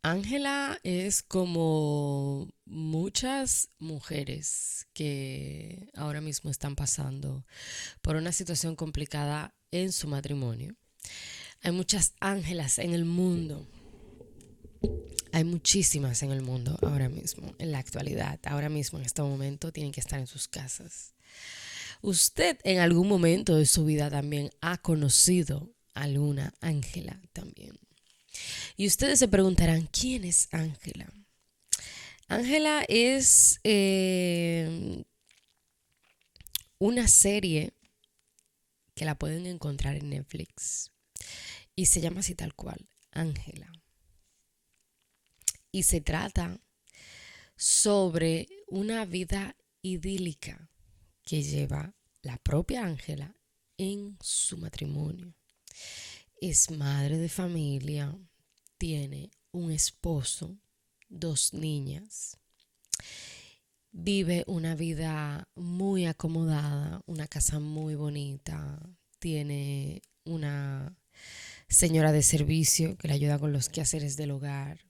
Ángela es como muchas mujeres que ahora mismo están pasando por una situación complicada en su matrimonio. Hay muchas Ángelas en el mundo. Hay muchísimas en el mundo ahora mismo, en la actualidad. Ahora mismo, en este momento, tienen que estar en sus casas. Usted en algún momento de su vida también ha conocido alguna Ángela también. Y ustedes se preguntarán, ¿quién es Ángela? Ángela es una serie que la pueden encontrar en Netflix y se llama así tal cual, Ángela. Y se trata sobre una vida idílica que lleva la propia Ángela en su matrimonio. Es madre de familia, tiene un esposo, dos niñas. Vive una vida muy acomodada, una casa muy bonita, tiene una señora de servicio que le ayuda con los quehaceres del hogar,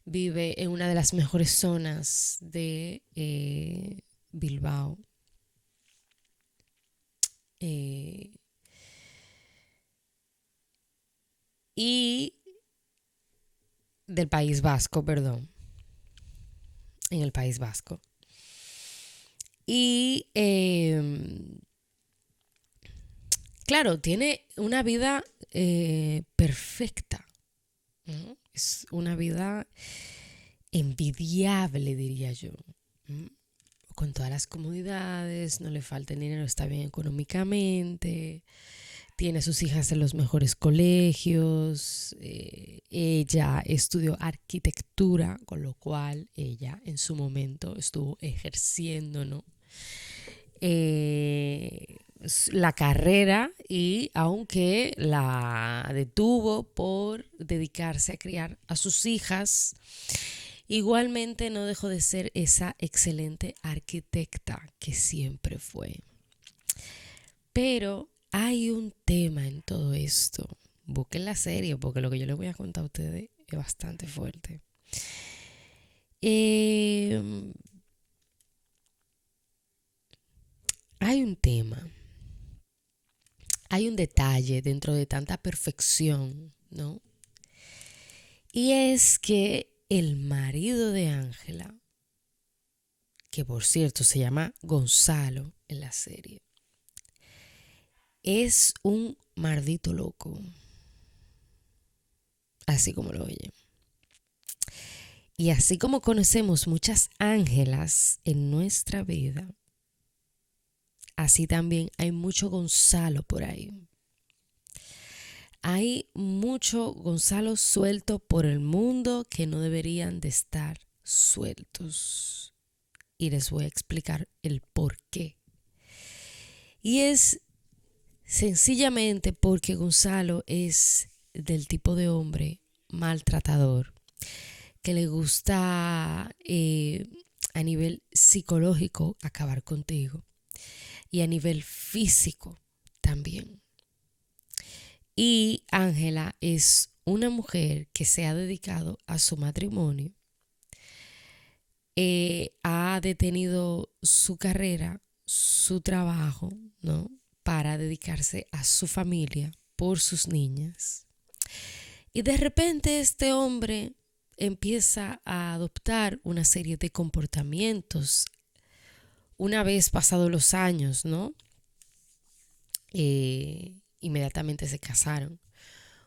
vive en una de las mejores zonas de Bilbao, eh, y del País Vasco, perdón, en el País Vasco. Y claro, tiene una vida perfecta, ¿no? Es una vida envidiable, diría yo. ¿Mm? Con todas las comodidades, no le falta el dinero, está bien económicamente, tiene a sus hijas en los mejores colegios, ella estudió arquitectura, con lo cual ella en su momento estuvo ejerciendo, ¿no? Eh, la carrera y aunque la detuvo por dedicarse a criar a sus hijas, igualmente no dejó de ser esa excelente arquitecta que siempre fue. Pero hay un tema en todo esto. Busquen la serie porque lo que yo les voy a contar a ustedes es bastante fuerte. Eh, Hay un tema, hay un detalle dentro de tanta perfección, ¿no? Y es que el marido de Ángela, que por cierto se llama Gonzalo en la serie, es un maldito loco, así como lo oyen. Y así como conocemos muchas Ángelas en nuestra vida, así también hay mucho Gonzalo por ahí. Hay mucho Gonzalo suelto por el mundo que no deberían de estar sueltos. Y les voy a explicar el por qué. Y es sencillamente porque Gonzalo es del tipo de hombre maltratador que le gusta a nivel psicológico acabar contigo y a nivel físico también. Y Ángela es una mujer que se ha dedicado a su matrimonio, ha detenido su carrera, su trabajo, ¿no? Para dedicarse a su familia por sus niñas. Y de repente este hombre empieza a adoptar una serie de comportamientos una vez pasados los años, ¿no? Inmediatamente se casaron.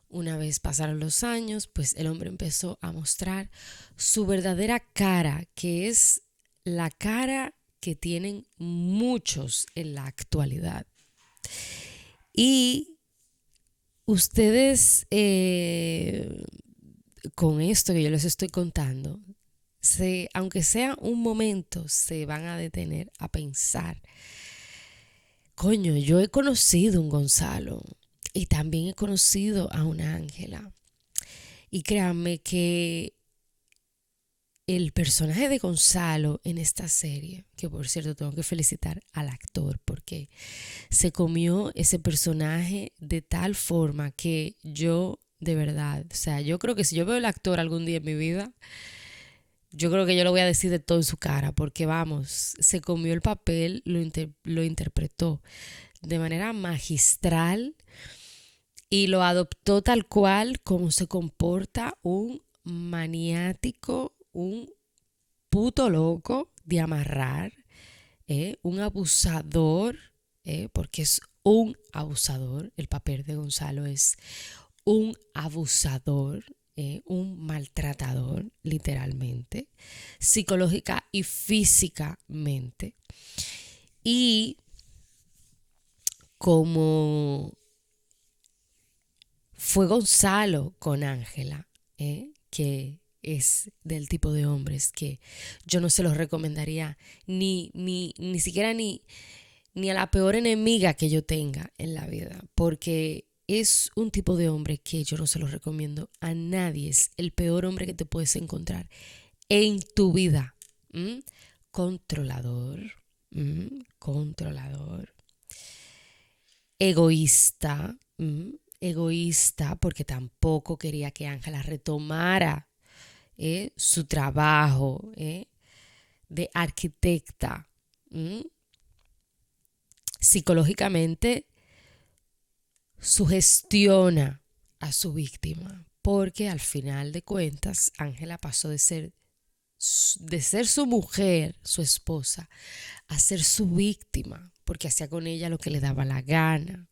Una vez pasaron los años, pues el hombre empezó a mostrar su verdadera cara, que es la cara que tienen muchos en la actualidad. Y ustedes, con esto que yo les estoy contando, aunque sea un momento, se van a detener a pensar, coño, yo he conocido un Gonzalo y también he conocido a una Ángela. Y créanme que el personaje de Gonzalo en esta serie, que por cierto tengo que felicitar al actor porque se comió ese personaje de tal forma que yo de verdad. O sea, yo creo que si yo veo el actor algún día en mi vida, yo creo que yo le voy a decir de todo en su cara, porque vamos, se comió el papel, lo interpretó de manera magistral y lo adoptó tal cual como se comporta un maniático, un puto loco de amarrar, un abusador, porque es un abusador. El papel de Gonzalo es un abusador, un maltratador, literalmente, psicológica y físicamente. Y como fue Gonzalo con Ángela, que es del tipo de hombres que yo no se los recomendaría ni siquiera ni a la peor enemiga que yo tenga en la vida, porque es un tipo de hombre que yo no se los recomiendo a nadie. Es el peor hombre que te puedes encontrar en tu vida. ¿Mm? Controlador, controlador, egoísta, egoísta, porque tampoco quería que Ángela retomara su trabajo de arquitecta. Psicológicamente sugestiona a su víctima, porque al final de cuentas Ángela pasó de ser su mujer, su esposa, a ser su víctima, porque hacía con ella lo que le daba la gana.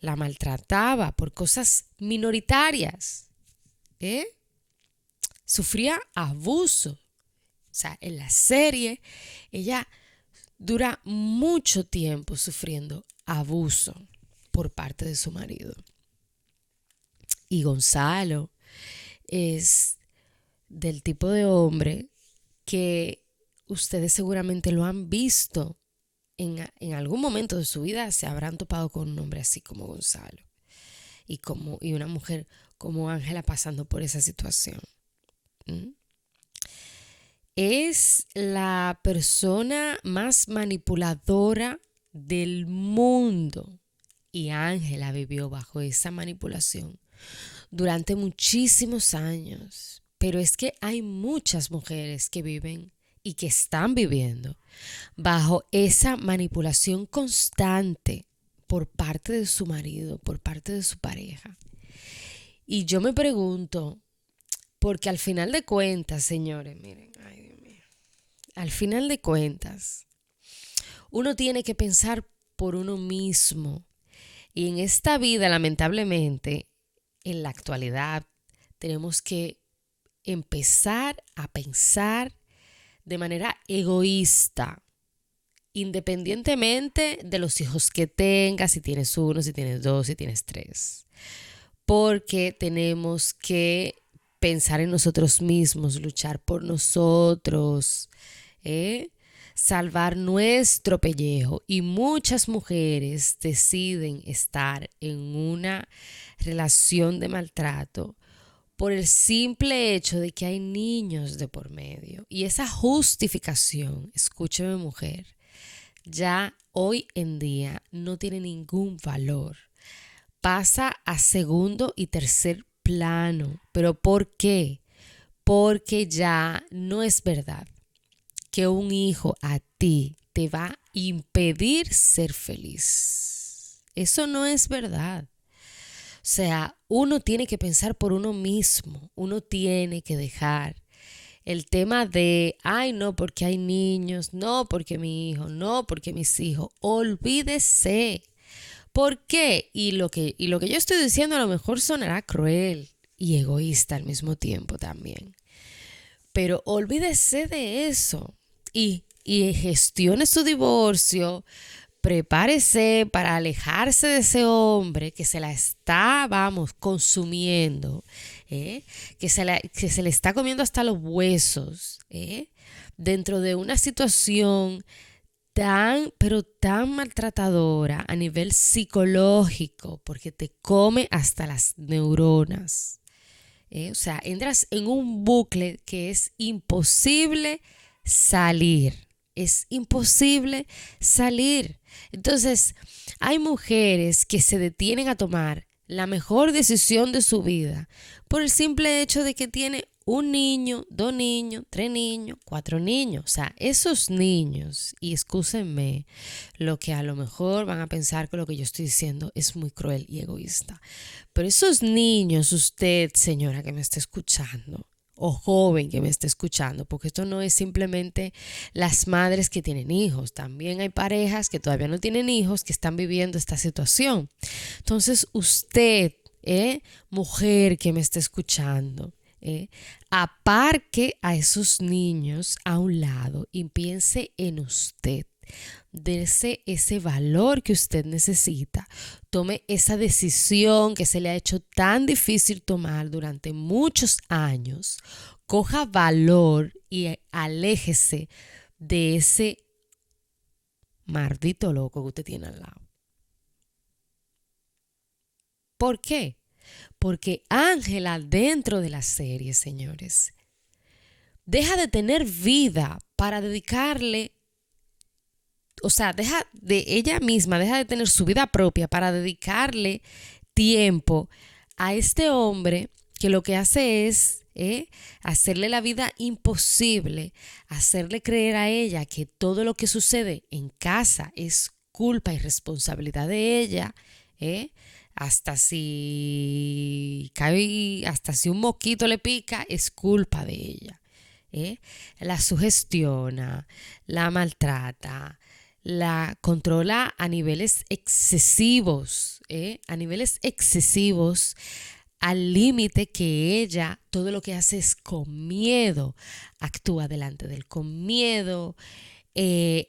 La maltrataba por cosas minoritarias, sufría abuso. O sea, en la serie ella dura mucho tiempo sufriendo abuso por parte de su marido. Y Gonzalo es del tipo de hombre que ustedes seguramente lo han visto. En algún momento de su vida se habrán topado con un hombre así como Gonzalo y una mujer como Ángela pasando por esa situación. Es la persona más manipuladora del mundo y Ángela vivió bajo esa manipulación durante muchísimos años. Pero es que hay muchas mujeres que viven y que están viviendo bajo esa manipulación constante por parte de su marido, por parte de su pareja. Y yo me pregunto, porque al final de cuentas, señores, miren, ay Dios mío, al final de cuentas, uno tiene que pensar por uno mismo. Y en esta vida, lamentablemente, en la actualidad, tenemos que empezar a pensar de manera egoísta, independientemente de los hijos que tengas, si tienes uno, si tienes dos, si tienes tres. Porque tenemos que pensar en nosotros mismos, luchar por nosotros, salvar nuestro pellejo. Y muchas mujeres deciden estar en una relación de maltrato por el simple hecho de que hay niños de por medio. Y esa justificación, escúcheme mujer, ya hoy en día no tiene ningún valor. Pasa a segundo y tercer plano. ¿Pero por qué? Porque ya no es verdad que un hijo a ti te va a impedir ser feliz. Eso no es verdad. O sea, uno tiene que pensar por uno mismo. Uno tiene que dejar el tema de, ay, no, porque hay niños, no, porque mi hijo, no, porque mis hijos. Olvídese. ¿Por qué? Y lo que yo estoy diciendo a lo mejor sonará cruel y egoísta al mismo tiempo también. Pero olvídese de eso y gestione su divorcio. Prepárese para alejarse de ese hombre que se la está, consumiendo, que se le está comiendo hasta los huesos, dentro de una situación pero tan maltratadora a nivel psicológico, porque te come hasta las neuronas. O sea, entras en un bucle que es imposible salir. Es imposible salir. Entonces, hay mujeres que se detienen a tomar la mejor decisión de su vida por el simple hecho de que tiene un niño, dos niños, tres niños, cuatro niños. O sea, esos niños, y excúsenme, lo que a lo mejor van a pensar que lo que yo estoy diciendo es muy cruel y egoísta. Pero esos niños, usted, señora que me está escuchando, o joven que me está escuchando, porque esto no es simplemente las madres que tienen hijos, también hay parejas que todavía no tienen hijos que están viviendo esta situación. Entonces usted, mujer que me está escuchando, aparque a esos niños a un lado y piense en usted. Dese ese valor que usted necesita. Tome esa decisión que se le ha hecho tan difícil tomar durante muchos años. Coja valor y aléjese de ese maldito loco que usted tiene al lado. ¿Por qué? Porque Ángela dentro de la serie, señores, deja de tener vida para dedicarle, o sea, deja de ella misma, deja de tener su vida propia para dedicarle tiempo a este hombre que lo que hace es hacerle la vida imposible, hacerle creer a ella que todo lo que sucede en casa es culpa y responsabilidad de ella, hasta si cae, hasta si un mosquito le pica, es culpa de ella. La sugestiona, la maltrata, la controla a niveles excesivos, al límite que ella todo lo que hace es con miedo, actúa delante de él con miedo,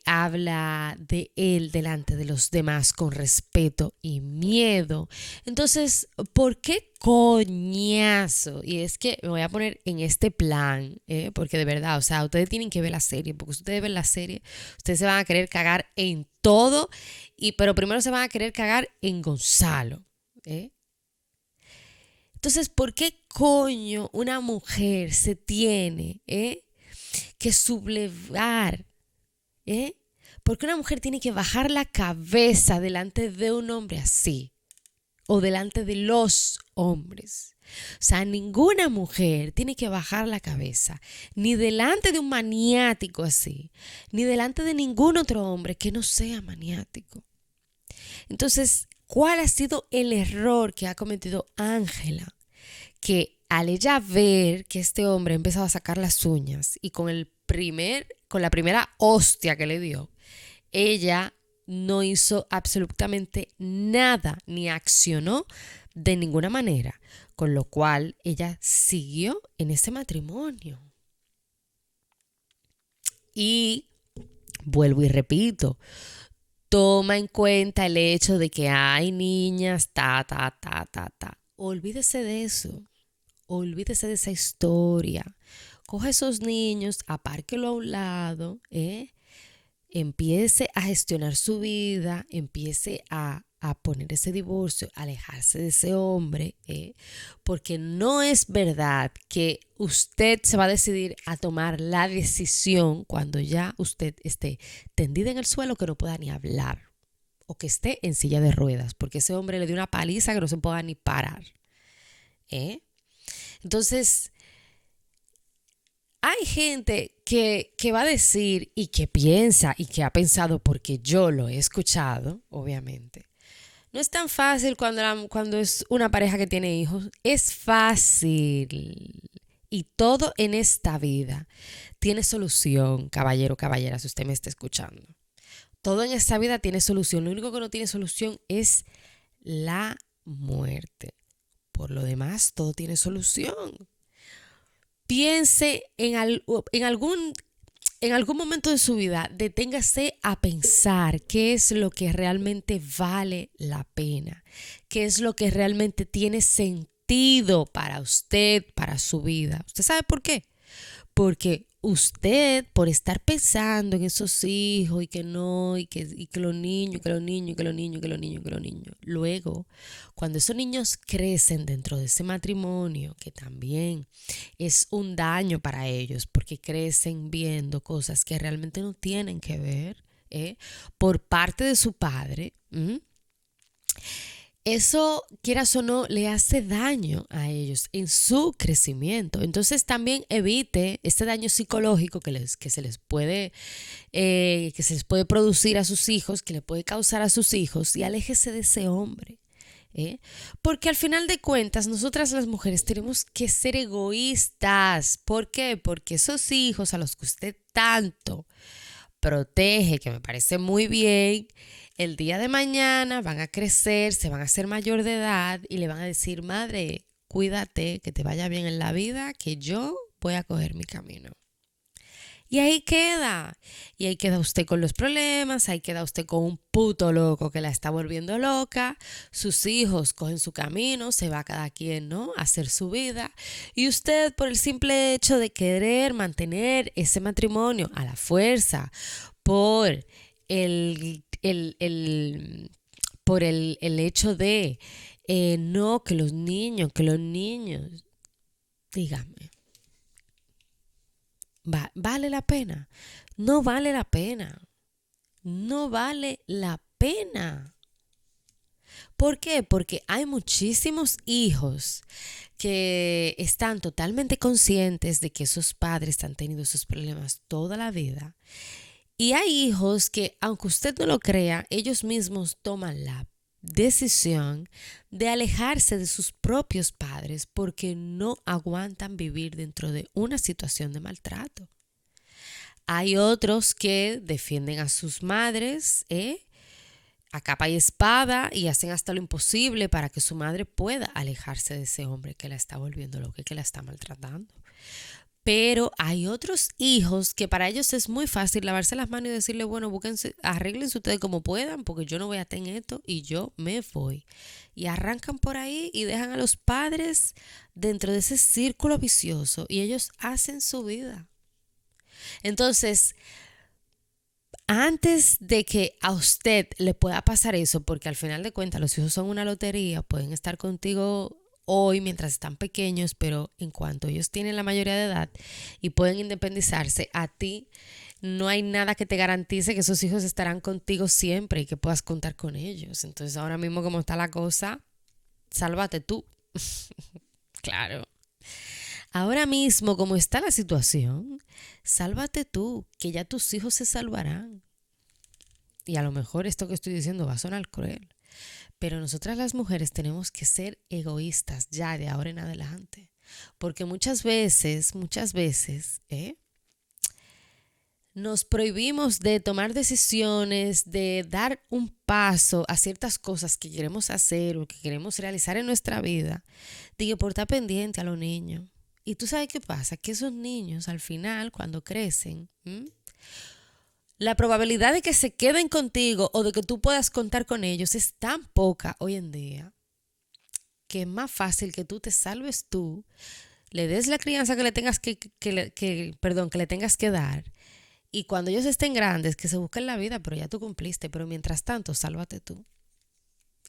habla de él delante de los demás con respeto y miedo. Entonces, ¿por qué coñazo? Y es que me voy a poner en este plan, porque de verdad, o sea, ustedes tienen que ver la serie, porque si ustedes ven la serie, ustedes se van a querer cagar en todo, pero primero se van a querer cagar en Gonzalo. Entonces, ¿por qué coño una mujer se tiene que sublevar? Porque una mujer tiene que bajar la cabeza delante de un hombre así o delante de los hombres. O sea, ninguna mujer tiene que bajar la cabeza ni delante de un maniático así, ni delante de ningún otro hombre que no sea maniático. Entonces, ¿cuál ha sido el error que ha cometido Ángela? Que al ella ver que este hombre ha empezado a sacar las uñas y con la primera hostia que le dio, ella no hizo absolutamente nada ni accionó de ninguna manera, con lo cual ella siguió en ese matrimonio. Y vuelvo y repito, toma en cuenta el hecho de que hay niñas, Olvídese de eso. Olvídese de esa historia. Coja esos niños, apárquelo a un lado, empiece a gestionar su vida, empiece a poner ese divorcio, alejarse de ese hombre, porque no es verdad que usted se va a decidir a tomar la decisión cuando ya usted esté tendida en el suelo que no pueda ni hablar o que esté en silla de ruedas, porque ese hombre le dio una paliza que no se pueda ni parar. Entonces, hay gente que va a decir y que piensa y que ha pensado, porque yo lo he escuchado, obviamente. No es tan fácil cuando es una pareja que tiene hijos. Es fácil. Y todo en esta vida tiene solución, caballero, caballera, si usted me está escuchando. Todo en esta vida tiene solución. Lo único que no tiene solución es la muerte. Por lo demás, todo tiene solución. Piense en algún momento de su vida, deténgase a pensar qué es lo que realmente vale la pena, qué es lo que realmente tiene sentido para usted, para su vida. ¿Usted sabe por qué? Porque usted, por estar pensando en esos hijos y que no, y que los niños, que los niños, que los niños, que los niños, que los niños. Luego, cuando esos niños crecen dentro de ese matrimonio, que también es un daño para ellos, porque crecen viendo cosas que realmente no tienen que ver, por parte de su padre, eso, quieras o no, le hace daño a ellos en su crecimiento. Entonces también evite este daño psicológico que se les puede producir a sus hijos, que le puede causar a sus hijos, y aléjese de ese hombre. ¿Eh? Porque al final de cuentas, nosotras las mujeres tenemos que ser egoístas. ¿Por qué? Porque esos hijos a los que usted tanto protege, que me parece muy bien, el día de mañana van a crecer, se van a hacer mayor de edad y le van a decir, madre, cuídate, que te vaya bien en la vida, que yo voy a coger mi camino. Y ahí queda. Y ahí queda usted con los problemas, ahí queda usted con un puto loco que la está volviendo loca. Sus hijos cogen su camino, se va cada quien, ¿no? A hacer su vida. Y usted, por el simple hecho de querer mantener ese matrimonio a la fuerza, por el hecho de no, que los niños, dígame. ¿Vale la pena? No vale la pena. No vale la pena. ¿Por qué? Porque hay muchísimos hijos que están totalmente conscientes de que sus padres han tenido esos problemas toda la vida. Y hay hijos que, aunque usted no lo crea, ellos mismos toman la decisión de alejarse de sus propios padres porque no aguantan vivir dentro de una situación de maltrato. Hay otros que defienden a sus madres, a capa y espada, y hacen hasta lo imposible para que su madre pueda alejarse de ese hombre que la está volviendo loca y que la está maltratando. Pero hay otros hijos que para ellos es muy fácil lavarse las manos y decirle, bueno, búsquense, arréglense ustedes como puedan, porque yo no voy a tener esto y yo me voy. Y arrancan por ahí y dejan a los padres dentro de ese círculo vicioso y ellos hacen su vida. Entonces, antes de que a usted le pueda pasar eso, porque al final de cuentas los hijos son una lotería, pueden estar contigo hoy mientras están pequeños, pero en cuanto ellos tienen la mayoría de edad y pueden independizarse, a ti no hay nada que te garantice que esos hijos estarán contigo siempre y que puedas contar con ellos. Entonces ahora mismo como está la cosa, sálvate tú. Claro. Ahora mismo, como está la situación, sálvate tú, que ya tus hijos se salvarán. Y a lo mejor esto que estoy diciendo va a sonar cruel, pero nosotras las mujeres tenemos que ser egoístas ya de ahora en adelante. Porque muchas veces, nos prohibimos de tomar decisiones, de dar un paso a ciertas cosas que queremos hacer o que queremos realizar en nuestra vida, de que por estar pendiente a los niños. Y tú sabes qué pasa, que esos niños al final, cuando crecen, la probabilidad de que se queden contigo o de que tú puedas contar con ellos es tan poca hoy en día que es más fácil que tú te salves tú, le des la crianza que le tengas que le tengas que dar, y cuando ellos estén grandes que se busquen la vida, pero ya tú cumpliste, pero mientras tanto sálvate tú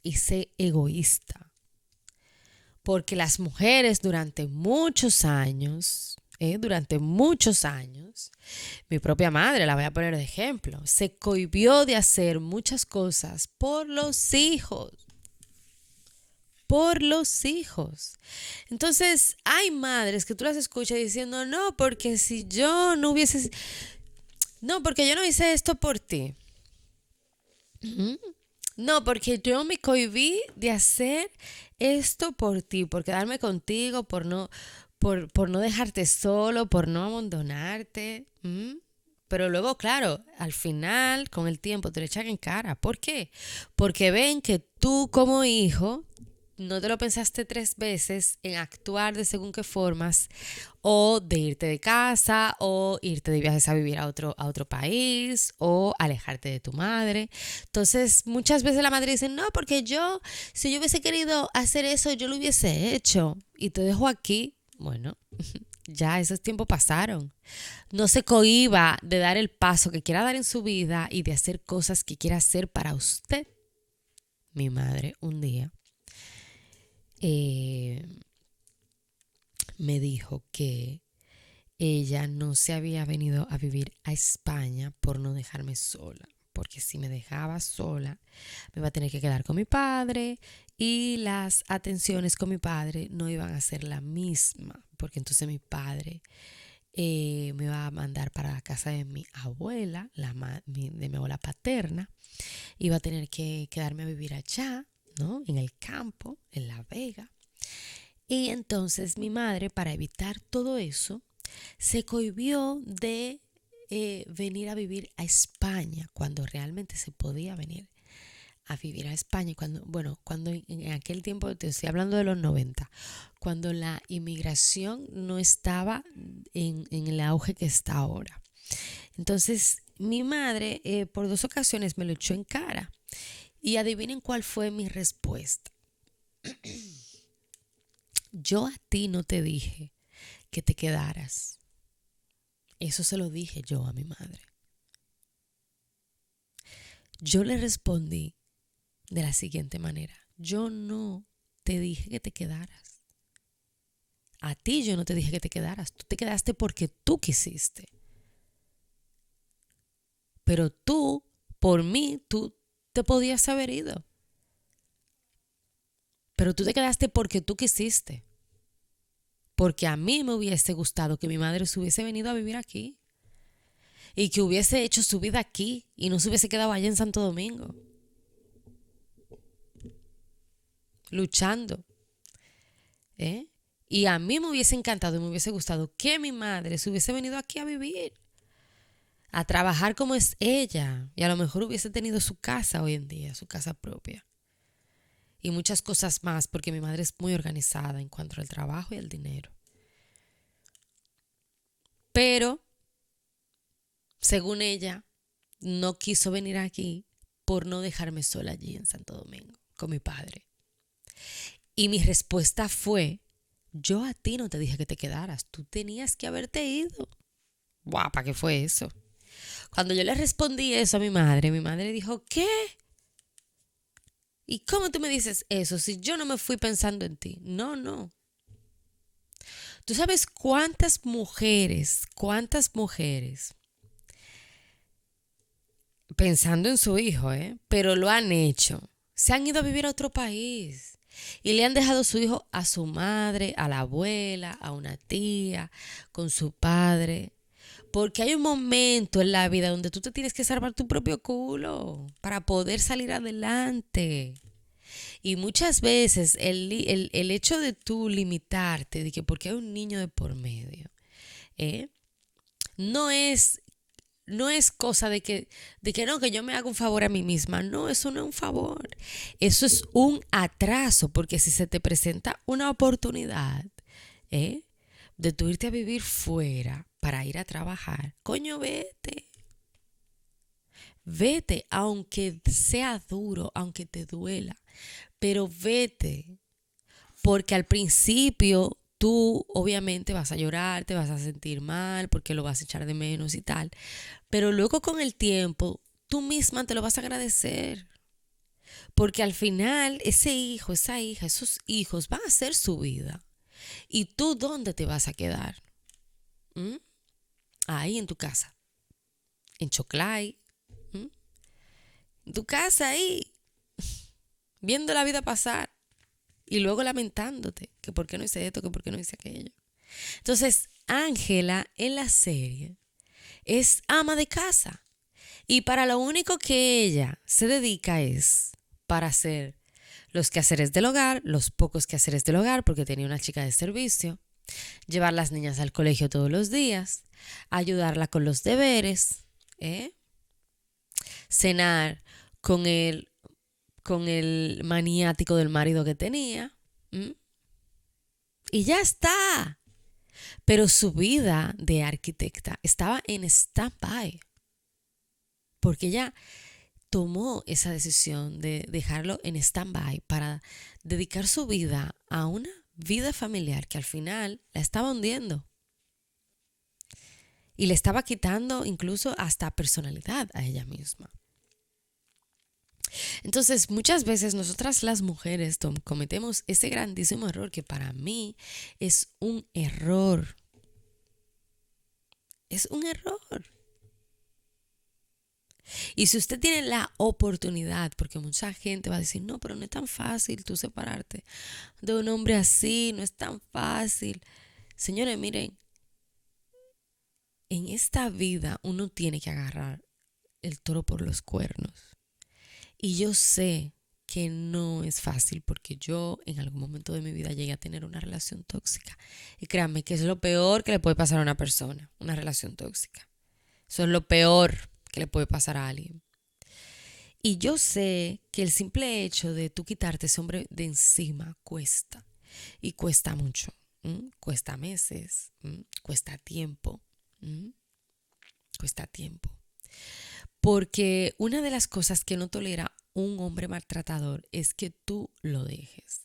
y sé egoísta. Porque las mujeres durante muchos años, mi propia madre, la voy a poner de ejemplo, se cohibió de hacer muchas cosas por los hijos. Por los hijos. Entonces, hay madres que tú las escuchas diciendo, no, porque si yo no hubiese, no, porque yo no hice esto por ti. No, porque yo me cohibí de hacer esto por ti, por quedarme contigo, por no dejarte solo, por no abandonarte. Pero luego, claro, al final, con el tiempo, te lo echan en cara. ¿Por qué? Porque ven que tú como hijo no te lo pensaste 3 veces en actuar de según qué formas, o de irte de casa, o irte de viajes a vivir a otro país, o alejarte de tu madre. Entonces, muchas veces la madre dice, no, porque si yo hubiese querido hacer eso, yo lo hubiese hecho. Y te dejo aquí. Bueno, ya esos tiempos pasaron. No se cohíba de dar el paso que quiera dar en su vida y de hacer cosas que quiera hacer para usted. Mi madre un día me dijo que ella no se había venido a vivir a España por no dejarme sola, porque si me dejaba sola me iba a tener que quedar con mi padre Y las atenciones con mi padre no iban a ser la misma, porque entonces mi padre me iba a mandar para la casa de mi abuela, de mi abuela paterna. Iba a tener que quedarme a vivir allá, ¿no? En el campo, en La Vega. Y entonces mi madre, para evitar todo eso, se cohibió de venir a vivir a España cuando realmente se podía venir a vivir a España. Cuando en aquel tiempo, te estoy hablando de los 90, cuando la inmigración no estaba en el auge que está ahora. Entonces mi madre por 2 ocasiones me lo echó en cara. Y adivinen cuál fue mi respuesta. Yo a ti no te dije que te quedaras. Eso se lo dije yo a mi madre. Yo le respondí de la siguiente manera. Yo no te dije que te quedaras. A ti yo no te dije que te quedaras. Tú te quedaste porque tú quisiste. Pero tú, por mí, tú te podías haber ido. Pero tú te quedaste porque tú quisiste. Porque a mí me hubiese gustado que mi madre se hubiese venido a vivir aquí. Y que hubiese hecho su vida aquí y no se hubiese quedado allá en Santo Domingo. Luchando. ¿Eh? Y a mí me hubiese encantado y me hubiese gustado que mi madre se hubiese venido aquí a vivir. A trabajar como es ella. Y a lo mejor hubiese tenido su casa hoy en día, su casa propia. Y muchas cosas más, porque mi madre es muy organizada en cuanto al trabajo y al dinero. Pero, según ella, no quiso venir aquí por no dejarme sola allí en Santo Domingo con mi padre. Y mi respuesta fue, yo a ti no te dije que te quedaras, tú tenías que haberte ido. Guapa, ¿qué fue eso? Cuando yo le respondí eso a mi madre dijo, ¿qué? ¿Y cómo tú me dices eso si yo no me fui pensando en ti? No, no. ¿Tú sabes cuántas mujeres, pensando en su hijo, pero lo han hecho, se han ido a vivir a otro país y le han dejado su hijo a su madre, a la abuela, a una tía, con su padre? Porque hay un momento en la vida donde tú te tienes que salvar tu propio culo para poder salir adelante. Y muchas veces el hecho de tú limitarte, de que porque hay un niño de por medio, ¿eh? no es no es cosa de que no, que yo me haga un favor a mí misma. No, eso no es un favor. Eso es un atraso, porque si se te presenta una oportunidad, ¿eh? de tú irte a vivir fuera para ir a trabajar, coño, vete. Vete, aunque sea duro, aunque te duela, pero vete. Porque al principio tú obviamente vas a llorar, te vas a sentir mal, porque lo vas a echar de menos y tal. Pero luego con el tiempo, tú misma te lo vas a agradecer. Porque al final ese hijo, esa hija, esos hijos van a hacer su vida. ¿Y tú dónde te vas a quedar? ¿Mm? Ahí en tu casa. En Choclay. ¿Mm? En tu casa ahí. Viendo la vida pasar. Y luego lamentándote. Que por qué no hice esto, que por qué no hice aquello. Entonces, Ángela en la serie es ama de casa. Y para lo único que ella se dedica es para hacer los quehaceres del hogar, los pocos quehaceres del hogar, porque tenía una chica de servicio, llevar las niñas al colegio todos los días, ayudarla con los deberes, cenar con el maniático del marido que tenía, y ya está. Pero su vida de arquitecta estaba en stand-by, porque ella tomó esa decisión de dejarlo en stand-by para dedicar su vida a una vida familiar que al final la estaba hundiendo y le estaba quitando incluso hasta personalidad a ella misma. Entonces, muchas veces nosotras las mujeres cometemos ese grandísimo error que para mí es un error. Es un error. Y si usted tiene la oportunidad, porque mucha gente va a decir, no, pero no es tan fácil tú separarte de un hombre así, no es tan fácil. Señores, miren, en esta vida uno tiene que agarrar el toro por los cuernos. Y yo sé que no es fácil porque yo en algún momento de mi vida llegué a tener una relación tóxica. Y créanme que es lo peor que le puede pasar a una persona, una relación tóxica. Eso es lo peor que le puede pasar a alguien. Y yo sé que el simple hecho de tú quitarte ese hombre de encima cuesta. Y cuesta mucho. Cuesta meses. Cuesta tiempo. Cuesta tiempo. Porque una de las cosas que no tolera un hombre maltratador es que tú lo dejes.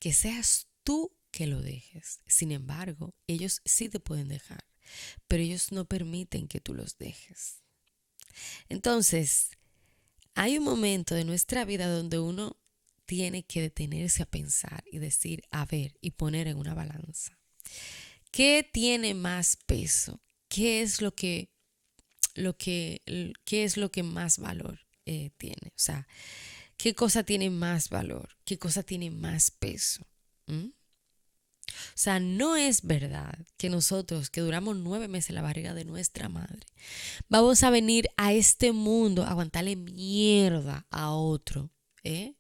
Que seas tú que lo dejes. Sin embargo, ellos sí te pueden dejar. Pero ellos no permiten que tú los dejes. Entonces, hay un momento de nuestra vida donde uno tiene que detenerse a pensar y decir, a ver, y poner en una balanza. ¿Qué tiene más peso? ¿Qué es qué es lo que más valor tiene? O sea, ¿qué cosa tiene más valor? ¿Qué cosa tiene más peso? ¿Mm? O sea, no es verdad que nosotros que duramos 9 meses en la barriga de nuestra madre, vamos a venir a este mundo a aguantarle mierda a otro, que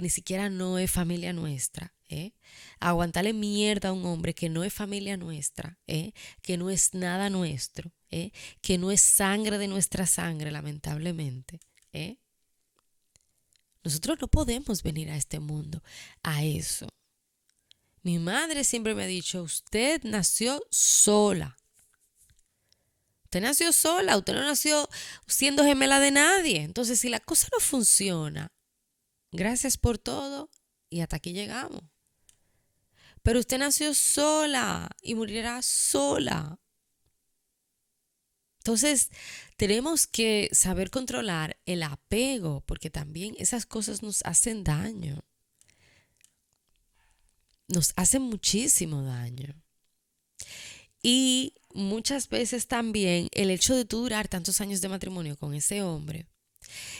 ni siquiera no es familia nuestra, a aguantarle mierda a un hombre que no es familia nuestra, que no es nada nuestro, que no es sangre de nuestra sangre, lamentablemente. Nosotros no podemos venir a este mundo a eso. Mi madre siempre me ha dicho, usted nació sola. Usted nació sola, usted no nació siendo gemela de nadie. Entonces, si la cosa no funciona, gracias por todo y hasta aquí llegamos. Pero usted nació sola y morirá sola. Entonces, tenemos que saber controlar el apego, porque también esas cosas nos hacen daño. Nos hacen muchísimo daño. Y muchas veces también el hecho de tú durar tantos años de matrimonio con ese hombre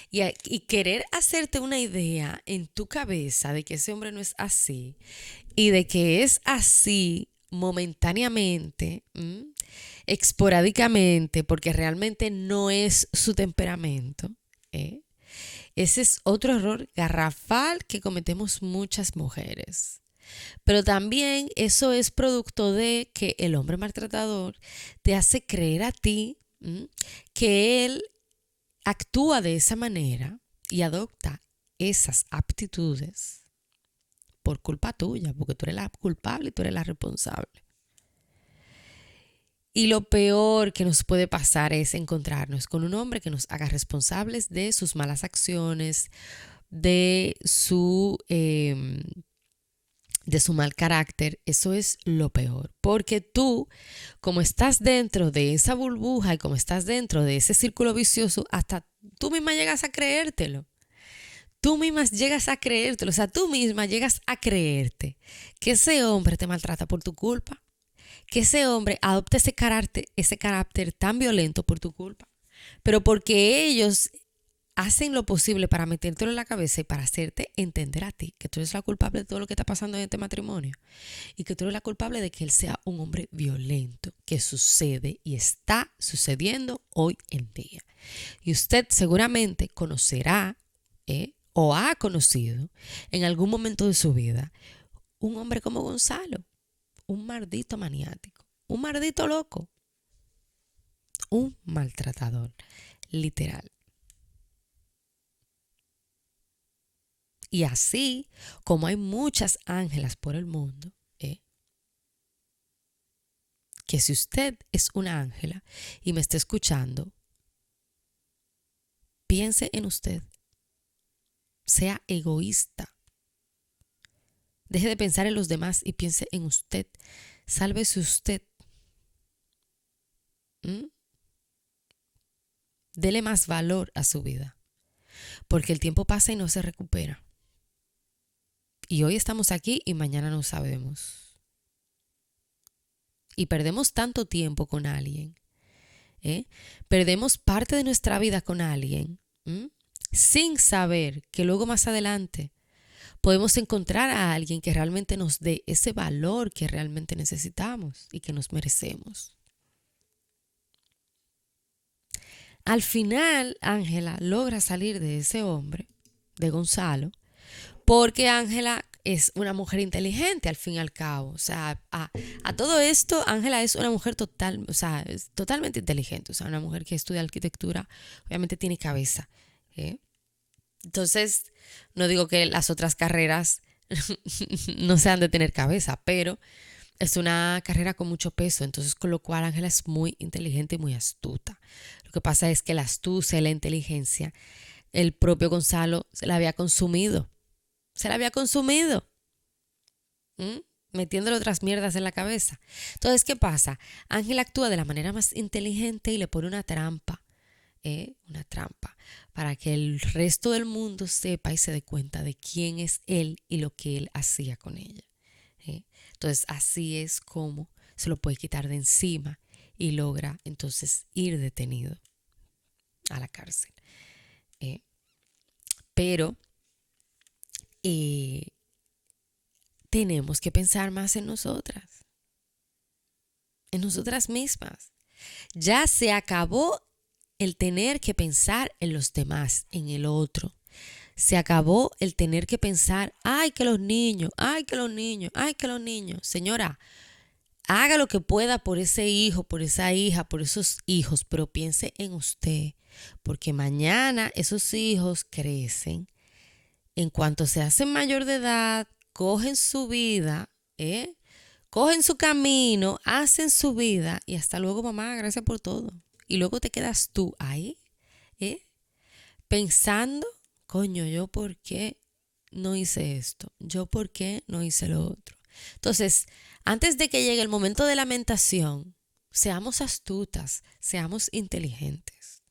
y querer hacerte una idea en tu cabeza de que ese hombre no es así y de que es así momentáneamente, esporádicamente, porque realmente no es su temperamento. Ese es otro error garrafal que cometemos muchas mujeres. Pero también eso es producto de que el hombre maltratador te hace creer a ti que él actúa de esa manera y adopta esas aptitudes por culpa tuya, porque tú eres la culpable y tú eres la responsable. Y lo peor que nos puede pasar es encontrarnos con un hombre que nos haga responsables de sus malas acciones, de su mal carácter. Eso es lo peor, porque tú, como estás dentro de esa burbuja y como estás dentro de ese círculo vicioso, hasta tú misma llegas a creértelo. Tú misma llegas a creértelo, o sea, tú misma llegas a creerte que ese hombre te maltrata por tu culpa, que ese hombre adopta ese carácter tan violento por tu culpa, pero porque ellos hacen lo posible para metértelo en la cabeza y para hacerte entender a ti que tú eres la culpable de todo lo que está pasando en este matrimonio y que tú eres la culpable de que él sea un hombre violento, que sucede y está sucediendo hoy en día. Y usted seguramente conocerá o ha conocido en algún momento de su vida un hombre como Gonzalo, un maldito maniático, un maldito loco, un maltratador, literal. Y así como hay muchas ángelas por el mundo, que si usted es una ángela y me está escuchando, piense en usted. Sea egoísta. Deje de pensar en los demás y piense en usted. Sálvese usted. Dele más valor a su vida. Porque el tiempo pasa y no se recupera. Y hoy estamos aquí y mañana no sabemos. Y perdemos tanto tiempo con alguien ¿eh? Perdemos parte de nuestra vida con alguien, ¿m? Sin saber que luego más adelante podemos encontrar a alguien que realmente nos dé ese valor que realmente necesitamos y que nos merecemos. Al final, Ángela logra salir de ese hombre, de Gonzalo, porque Ángela es una mujer inteligente al fin y al cabo. O sea, a todo esto, Ángela es una mujer total, o sea, es totalmente inteligente. O sea, una mujer que estudia arquitectura, obviamente tiene cabeza. ¿Eh? Entonces, no digo que las otras carreras no sean de tener cabeza, pero es una carrera con mucho peso, entonces con lo cual Ángela es muy inteligente y muy astuta. Lo que pasa es que la astucia y la inteligencia, el propio Gonzalo se la había consumido. Se la había consumido. ¿Mm? Metiéndole otras mierdas en la cabeza. Entonces, ¿qué pasa? Ángela actúa de la manera más inteligente y le pone una trampa, para que el resto del mundo sepa y se dé cuenta de quién es él y lo que él hacía con ella. Entonces así es como se lo puede quitar de encima y logra entonces ir detenido a la cárcel. Pero tenemos que pensar más en nosotras mismas. Ya se acabó el tener que pensar en los demás, en el otro. Se acabó el tener que pensar, ay, que los niños, ay, que los niños, ay, que los niños. Señora, haga lo que pueda por ese hijo, por esa hija, por esos hijos, pero piense en usted, porque mañana esos hijos crecen. En cuanto se hacen mayor de edad, cogen su vida, cogen su camino, hacen su vida y hasta luego, mamá, gracias por todo. Y luego te quedas tú ahí, pensando, coño, ¿yo por qué no hice esto? ¿Yo por qué no hice lo otro? Entonces, antes de que llegue el momento de lamentación, seamos astutas, seamos inteligentes.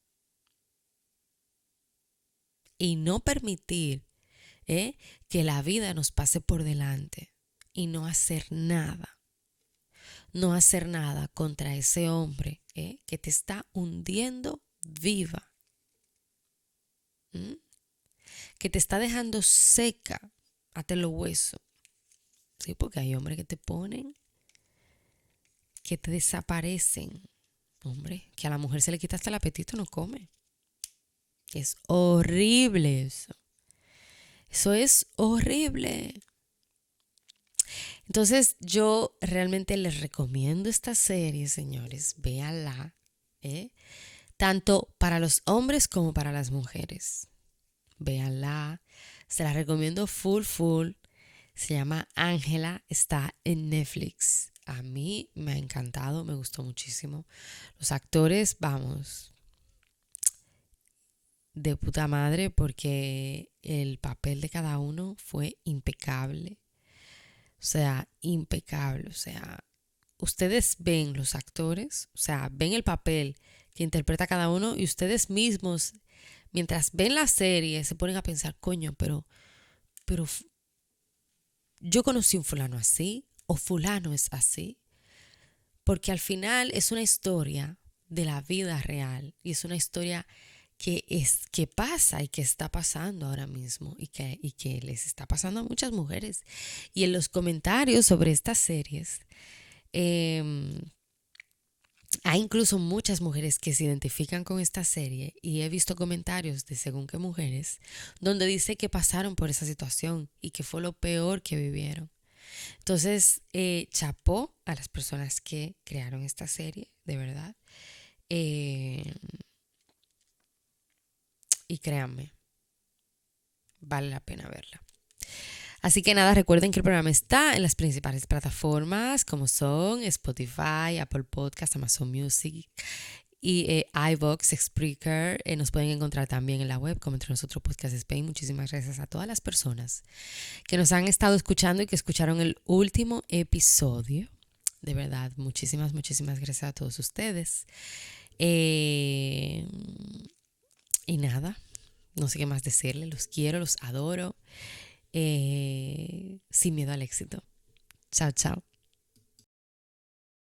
Y no permitir que la vida nos pase por delante y no hacer nada. No hacer nada contra ese hombre que te está hundiendo viva. ¿Mm? Que te está dejando seca hasta los huesos. Sí, porque hay hombres que te ponen, que te desaparecen. Hombre, que a la mujer se le quita hasta el apetito, no come. Es horrible eso. Eso es horrible. Entonces yo realmente les recomiendo esta serie, señores. Véanla. Tanto para los hombres como para las mujeres. Véanla. Se la recomiendo full. Se llama Ángela. Está en Netflix. A mí me ha encantado. Me gustó muchísimo. Los actores, vamos, de puta madre, porque el papel de cada uno fue impecable. O sea, impecable. O sea, ustedes ven los actores, o sea, ven el papel que interpreta cada uno y ustedes mismos, mientras ven la serie, se ponen a pensar, coño, pero yo conocí un fulano así o fulano es así. Porque al final es una historia de la vida real y es una historia que pasa y que está pasando ahora mismo y que les está pasando a muchas mujeres. Y en los comentarios sobre estas series hay incluso muchas mujeres que se identifican con esta serie y he visto comentarios de según qué mujeres donde dice que pasaron por esa situación y que fue lo peor que vivieron. Entonces, chapó a las personas que crearon esta serie, de verdad. Y créanme, vale la pena verla. Así que nada, recuerden que el programa está en las principales plataformas como son Spotify, Apple Podcasts, Amazon Music y iVoox, Spreaker. Nos pueden encontrar también en la web como Entre Nosotros Podcast Spain. Muchísimas gracias a todas las personas que nos han estado escuchando y que escucharon el último episodio. De verdad, muchísimas gracias a todos ustedes. Y nada, no sé qué más decirles. Los quiero, los adoro. Sin miedo al éxito. Chao, chao.